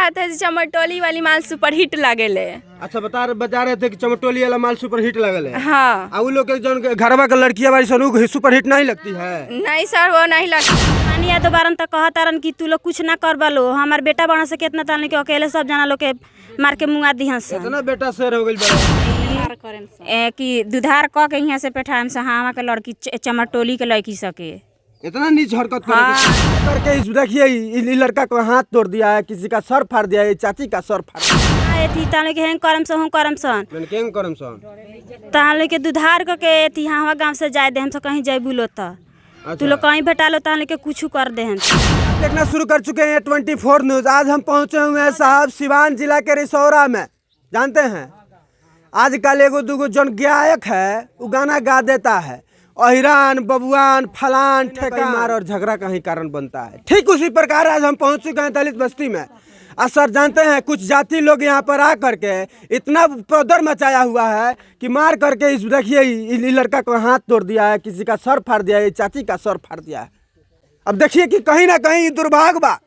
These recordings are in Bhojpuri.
रहा था चमटोली वाली माल सुपर हिट लागेले। अच्छा बता रहे थे कि चमटोली वाला माल सुपर हिट लगल है। हाँ। आ उ लोग के जौन घरवा के लड़कियां बारी सन सुपर हिट नहीं लगती है? नहीं सर वो नहीं लगती। मानिया दोबारा तक कहतारन कि तू लोग कुछ ना कर लो, हमार बेटा बना से कितना तान के अकेले सब जना लोग के मार के मुंगा दी हंस इतना बेटा शेर हो गइल बा कि दुधार क के यहाँ से पेठाम से हाँ के लड़की चमटोली के लड़की सके इतना नीच हरकत करके इस देखिए ये लड़का को हाथ तोड़ दिया है, किसी का सर फाड़ दिया है, चाची का सर फाड़ दिया थी तान के हैं करम से हूँ करम सन मैंने केंग करम सन तान के दुधार क के थी हाँ गाँव से जाए दे हम से कहीं जाए बुलो तू लोग कहीं भेटा लो तान के कुछ कर दे हम देखना शुरू कर चुके हैं 24 न्यूज। आज हम पहुंचे हुए हैं साहब सिवान जिला के रिसौरा में। जानते हैं आजकल एगो दूगो जौन गायक है वो गाना गा देता है, अहिरान बबुआन फलान ठेका मार और झगड़ा का ही कारण बनता है। ठीक उसी प्रकार आज हम पहुंच चुके हैं दलित बस्ती में। सर जानते हैं कुछ जाति लोग यहाँ पर आ करके इतना पौधर मचाया हुआ है कि मार करके इस देखिए इस लड़का को हाथ तोड़ दिया है, किसी का सर फाड़ दिया है, चाची का सर फाड़ दिया है। अब देखिए कि कहीं ना कहीं दुर्भाग्य बा,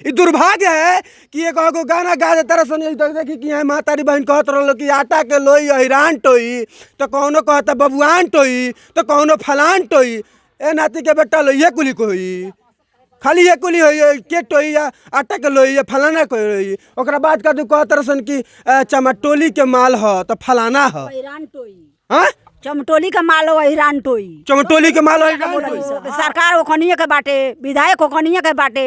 ये दुर्भाग्य है कि एक गाना गा देता रहा। तो देखिए कि यहाँ मातारी बहन कहत रहो कि आटा के लोई अहिरान टोई, तो कौनो कहता बबुआन टोई, तो कौनो फलान टोई। ए नाती के बेटा लोइये कुली कोई खाली ये कुली होई के टोई या आटा के लोई या फलाना कोई। ओकरा बाद का कहत रसन कि चमटोली के माल ह तो फलाना ह अहिरान टोई। हाँ चमटोली का माल हो अहिरान टोई, चमटोली के माल है। सरकार ओखनिया के बाटे, विधायक ओखनिया के बाटे,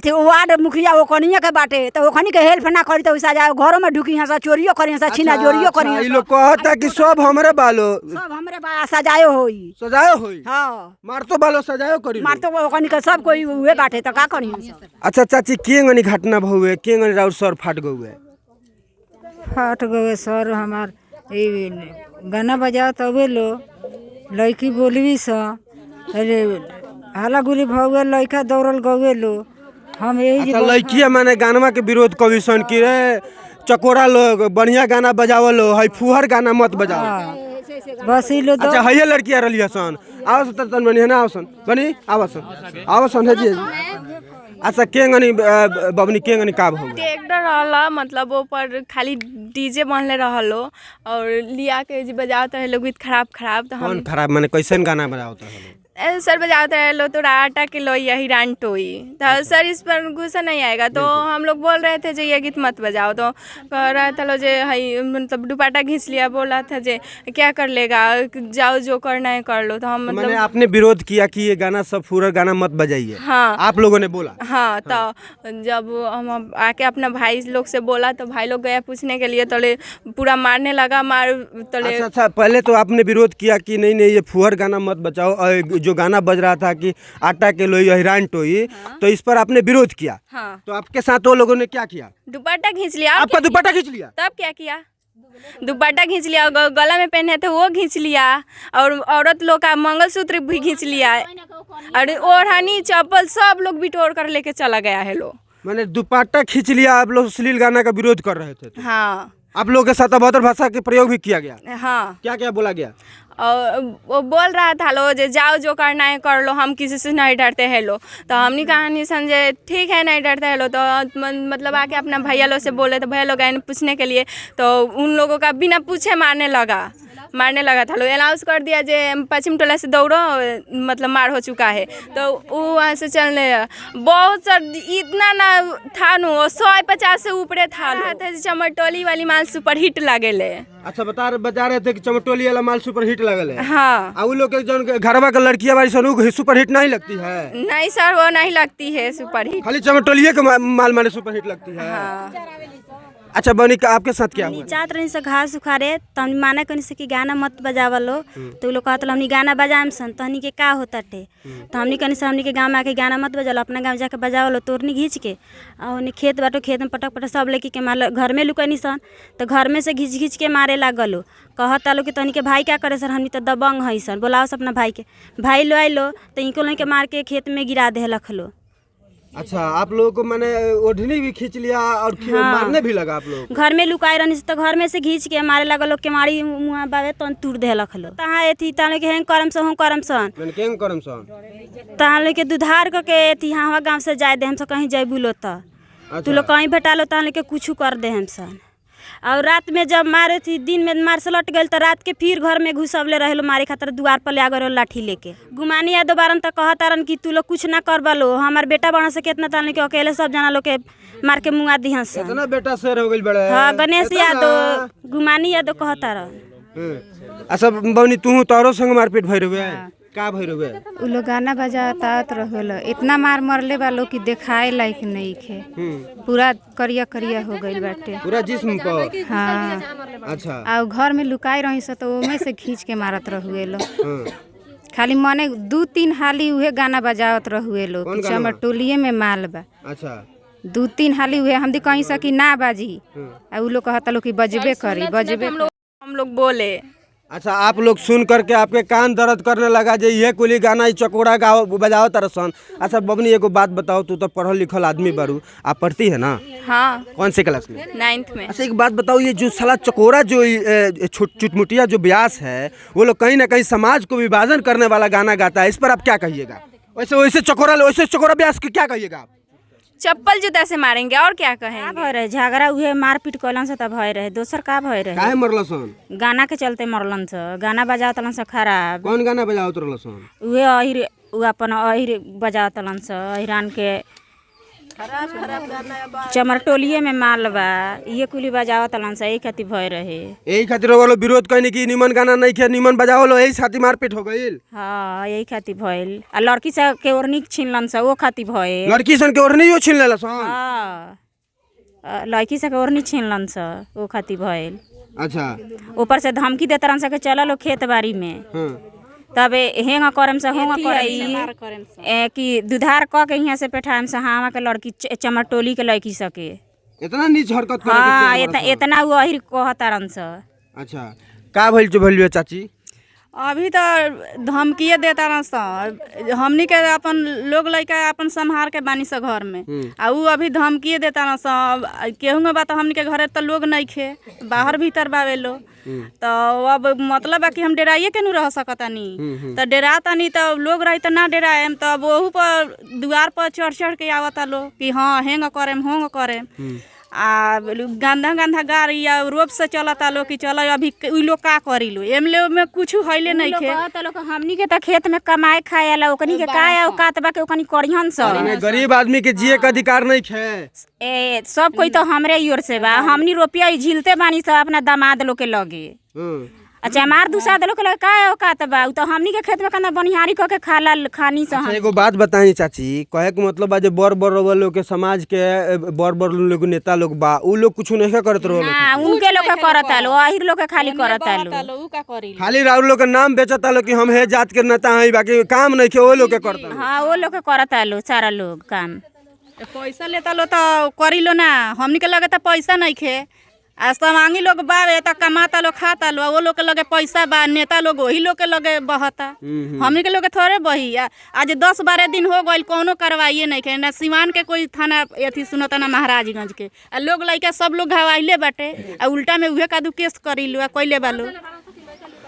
थे वार्ड मुखिया ओखनिया के बाटे, तो ओखनी के हेल्प ना करी तो सजा घरों में ढुकी हंसा चोरियो करी हंसा छीना जोरियो करी। ये लोग कहता कि सब हमरे बालो सब हमरे बा सजायो होई सजायो होई। हां मारतो बालो सजायो करी मारतो ओखनी के सब कोई हुए बाटे तो का करी। अच्छा चाची केंगनी घटना भउए केंगनी राउर सर फाट गउए? फाट गए सर हमार गाना बजाओ तबे लो लड़की बोलवी सा अरे हाला गुली भौगे लड़का दौड़ल गए लो हम यही। अच्छा लड़किया माने गानवा के विरोध कभी सन की रे चकोरा लोग बढ़िया गाना बजावो लो, है फुहर गाना मत बजाओ बस ही लो। अच्छा है लड़किया रलिया सन आवस तन बनी ना आवसन बनी आवसन है जी। अच्छा केंगनी बबनी केंगनी का भउ ट्रैक्टर रहला मतलब ऊपर खाली डीजे बनले रहलो और लिया के जी बजावत है लोग गीत खराब तो हम खराब माने कैसन गाना बजावता है सर बजावत है लो तो आटा के लोई अहिरान टोई। तो सर इस पर गुस्सा नहीं आएगा तो हम लोग बोल रहे थे जो ये गीत मत बजाओ, तो कह रहा था लो जे हई मतलब दुपट्टा घींच लिया, बोला था जे क्या कर लेगा जाओ जो करना है कर लो। तो हम मतलब आपने विरोध किया कि ये गाना सब फुहर गाना मत बजाइए। हाँ आप लोगों ने बोला? हाँ तो जब हम आके अपना भाई लोग से बोला तो भाई लोग गया पूछने के लिए, तले पूरा मारने लगा मार तले। अच्छा पहले तो आपने विरोध किया कि नहीं ये फुहर गाना मत बजाओ, और जो गाना बज रहा था कि आटा के लोई अहिरान टोई। हाँ। तो इस पर आपने विरोध किया। हाँ। तो आपके साथ वो लोगों ने क्या किया? दुपट्टा खींच लिया। आपका दुपट्टा खींच लिया? तब क्या किया? दुपट्टा खींच लिया, गला में पहने थे वो खींच लिया, और औरत लोग का मंगलसूत्र भी खींच लिया, और ओढ़नी चप्पल सब लोग बिटोर कर लेके चला गया है लोग। मैंने दुपट्टा खींच लिया, आप लोग अश्लील गाना का विरोध कर रहे थे। हाँ आप लोगों के साथ अभद्र भाषा के प्रयोग भी किया गया? हाँ। क्या क्या बोला गया? और वो बोल रहा था लो जे जाओ जो करना है कर लो, हम किसी से नहीं डरते हैं लो। तो हमने कहा नहीं समझे ठीक है नहीं डरते हैं लो। तो मतलब आके अपना भैया लोग से बोले, तो भैया लोग आए पूछने के लिए, तो उन लोगों का बिना पूछे मारने लगा था लो। अनाउंस कर दिया जे पश्चिम टोला से दौड़ो मतलब मार हो चुका है। तो वो वहाँ से चलने बहुत सर इतना ना था नो 150 से ऊपरे था। चमटोली वाली माल सुपर हिट लागेले। अच्छा बता रहे थे कि चमटोली वाला माल सुपर हिट लगल है। हाँ। उ लोग के जौन घरवा के लड़कियां बारी सन सुपर हिट नहीं लगती है? नहीं सर वो नहीं लगती है सुपर हिट, खाली चमटोलिए के माल माने सुपर हिट लगती है। हाँ। अच्छा बनी आपके साथ क्या हुआ? चाहत रही से घास उखाड़े तो हम माना कनी से कि गाना मत बजावा लो, तो लोग कहत हमनी गाना बजाएम सन तो हमनी के का होता टे। तो हमनी कनी से हमनी के गाँव में आके गाना मत बजालो, अपना गाँव जाके बजावा लो तोरनी घींच के। और उन्हें खेत बाटो खेत में पटक सब लेके के मार घर में लुकनी सन, तो घर में से घींच के मारे लागलो। कहता लो कि तहनी के भाई क्या करे सर, हमनी तो दबंग है सन, बोलाओ अपना भाई के। भाई लो आई लो तो इनको लोग के मार के खेत में गिरा दे रख लो। अच्छा आप लोगों को मैंने ओढ़नी भी खींच लिया और हाँ। मारने भी लगा आप लोग? घर में लुकाए रहनी तो घर में से घींच के मारे लगा लोग के मारी मुँह बावे तो तूर दे रख लो। तहाँ थी ताले के हैं करम सन तहाँ लोग के दुधार के थी हाँ गाँव से जाए दे हम से कहीं जाए बुलो तो तू लोग कहीं भेटा लो तो के कुछ कर दे हम सन। और रात में जब मारे थी, दिन में मार से लट गए तो रात के फिर घर में घुसवले रहे लो मारे खातर, द्वार पर ले आ गए लाठी लेके। गुमानी या दोबारन तो कहा तारन कि तू लोग कुछ ना कर बलो, हमार बेटा बना से कितना तान के अकेले सब जना लोग के मार के मुंगा दी हंस। इतना बेटा शेर हो गई बड़े। हाँ, गणेश यादव, गुमानी यादव कहा तारन। अच्छा बबनी, तू तोरो संग मारपीट भइल हुए का भइल हुए? उ लोग गाना बजातात रहल, इतना मार मरले बा लोग कि देखाए लायक नहीं खे। पूरा करिया करिया हो गइल बाटे पूरा जिस्म पर। हाँ। अच्छा। आ घर में लुकाई रही से तो ओमे से खींच के मारत रहुए लो। खाली मने 2-3 हाली उहे गाना बजावत रहुए लो कि चमरटोलिए में माल बा। अच्छा। 2-3 हाली उहे हम दी कहीं सकी ना बाजी, आ उ लोग कहता लो कि बजबे करी, बजबे। हम लोग बोले। अच्छा, आप लोग सुन करके आपके कान दर्द करने लगा जे ये कुली गाना चकोड़ा गाओ बजाओ तरसन। अच्छा बबनी, एगो बात बताओ, तू तो पढ़ल लिखल आदमी बारू, आप पढ़ती है ना? हाँ। कौन से क्लास में? 9th में। अच्छा एक बात बताओ, ये जो साला चकोरा जो चुटमुटिया जो ब्यास है, वो लोग कहीं ना कहीं समाज को विभाजन करने वाला गाना गाता है, इस पर आप क्या कहिएगा? वैसे चकोरा ब्यास के क्या कहिएगा आप? चप्पल जूता से मारेंगे और क्या कहेंगे। भय रहे झगड़ा उहे मारपीट कलन से तब भय रहे, दोसर का भय रहे। काहे मरलसन? गाना के चलते मरलन से, गाना बजावतलन से खराब। कौन गाना बजावत रहलसन? उहे अहिर उ अपन अहिर बजावतलन से, अहिरान के चमरटोलिए में माल बा, ये कुली बजावतलन से, यही खातिर भय रहे। यही खातिर वो लोग विरोध कहने की निमन गाना नहीं खे, निमन बजाओ लो, यही खातिर मारपीट हो गईल। हाँ, यही खातिर भइल। आ लड़की से के ओढ़नी छीनलन से, वो खातिर भइल। लड़की सन के ओढ़नी यो छीन लेलसन। हाँ, लड़की से के ओढ़नी छीनलन से, वो खातिर भइल। अच्छा। ऊपर से धमकी देते रहन से के चला लो खेत बाड़ी में। तब हेंग करम से होंग करम कि दुधार क के यहाँ से पेठाम से हाँ के लड़की चमरटोली के लड़की सके इतना नीच हरकत करे। हाँ, इतना वो अहिर कहतारन से। अच्छा, का भइल जो भइल चाची? अभी तो धमकिए देता रह स, हमनी के अपन लोग लइका अपन संहार के बानी स घर में, आ उ अभी धमकिए देता रह स। केहू बात हमनी के घरे तो लोग नहीं खे, बाहर भीतर बावे लो, तो अब मतलब बा कि हम डेराइए के नु रह सकतानी। तो डेरा तानी तो लोग रही तो ना डेराएम, तो वहू पर द्वार पर चढ़ चढ़ के आवता लो कि हाँ हेंग करेम होंग करेम। आ गंधा गंधा गाड़ी या रोप से चलता लो कि चलो अभी उ लोग का करी लो, एमले में कुछ हइले नहीं खे। लोग हमनी के तो खेत में कमाए खाए ला, ओकनी के का औकात बा के ओकनी करिहन स। गरीब आदमी के जिए का अधिकार नहीं खे। सब कोई तो हमरे ही ओर से बा, हमनी रुपया झिलते बानी सब अपना दामाद लोग के लगे। अच्छा, हमार दूसरा लोग के लगे का औकात बा, उ तो हमनी के खेत में कना बनिहारी क के खाला खानी से। अच्छा एगो बात बताई चाची, कहे के मतलब बा जे बड़ लोग के समाज के बड़ लोग नेता लोग बा, उ लोग कुछ नहीं करत रहो। हां, उनके लोग के करता लो, अहिर लोग के खाली करता लो। उ का करी खाली राउर लोग के नाम बेचता लो कि हम हे जात के नेता हई, बाकी काम नहीं के वो लोग के करता। हां, वो लोग के करता लो सारा लोग काम। पैसा लेता लो तो करी लो ना, हमनी के लगे तो पैसा नहीं खे। आ समांगी लोग बावे तो कमाता लो खाता लो, वो लोग के लगे पैसा बा, नेता लोग वही लोग के लगे बहता, हमनी के लोग थोड़े बही। आज 10-12 दिन हो गइल कोनो कार्रवाई नहीं के, ना सिवान के कोई थाना अथी सुनता ना महाराजगंज के। आ लोग लइका सब लोग घवाइले बाटे, आ उल्टा में उहे कादू केस करी लो कइले बालो।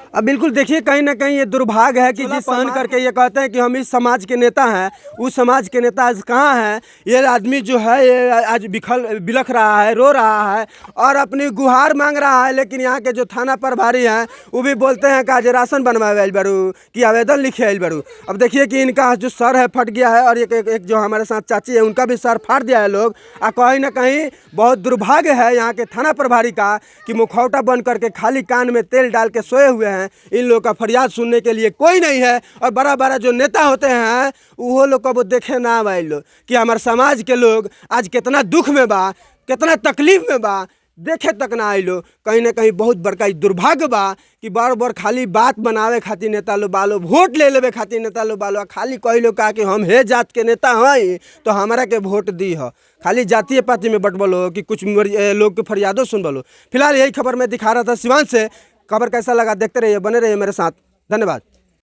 अब बिल्कुल देखिए, कहीं ना कहीं ये दुर्भाग्य है कि जिस सहन करके ये कहते हैं कि हम इस समाज के नेता हैं, उस समाज के नेता आज कहाँ हैं? ये आदमी जो है ये आज बिलख रहा है, रो रहा है और अपनी गुहार मांग रहा है। लेकिन यहाँ के जो थाना प्रभारी हैं वो भी बोलते हैं कि आज राशन बनवाए आइल बारू कि आवेदन लिखे आइल बारू। अब देखिए कि इनका जो सर है फट गया है, और एक जो हमारे साथ चाची है उनका भी सर फाड़ दिया है लोग। और कहीं ना कहीं बहुत दुर्भाग्य है यहाँ के थाना प्रभारी का कि मुखौटा बन करके खाली कान में तेल डाल के सोए हुए हैं। इन लोगों का फरियाद सुनने के लिए कोई नहीं है, और बड़ा बड़ा जो नेता होते हैं वो लोग को वो देखे ना आए लोग कि हमारे समाज के लोग आज कितना दुख में बा, कितना तकलीफ में बा, देखे तक ना आए लोग। कहीं ना कहीं बहुत बड़का दुर्भाग्य बा कि बार बार खाली बात बनावे खातिर नेता लोग बालो, वोट ले लेवे खातिर नेता लोग बालो, खाली कई लोग कहा कि हम हे जात के नेता हई तो हमारा के वोट दी हो। खाली जातीय पार्टी में बटबलो कि कुछ लोग के फरियादों सुन बलो। फिलहाल यही खबर मैं दिखा रहा था सिवान से। खबर कैसा लगा देखते रहिए, बने रहिए मेरे साथ। धन्यवाद।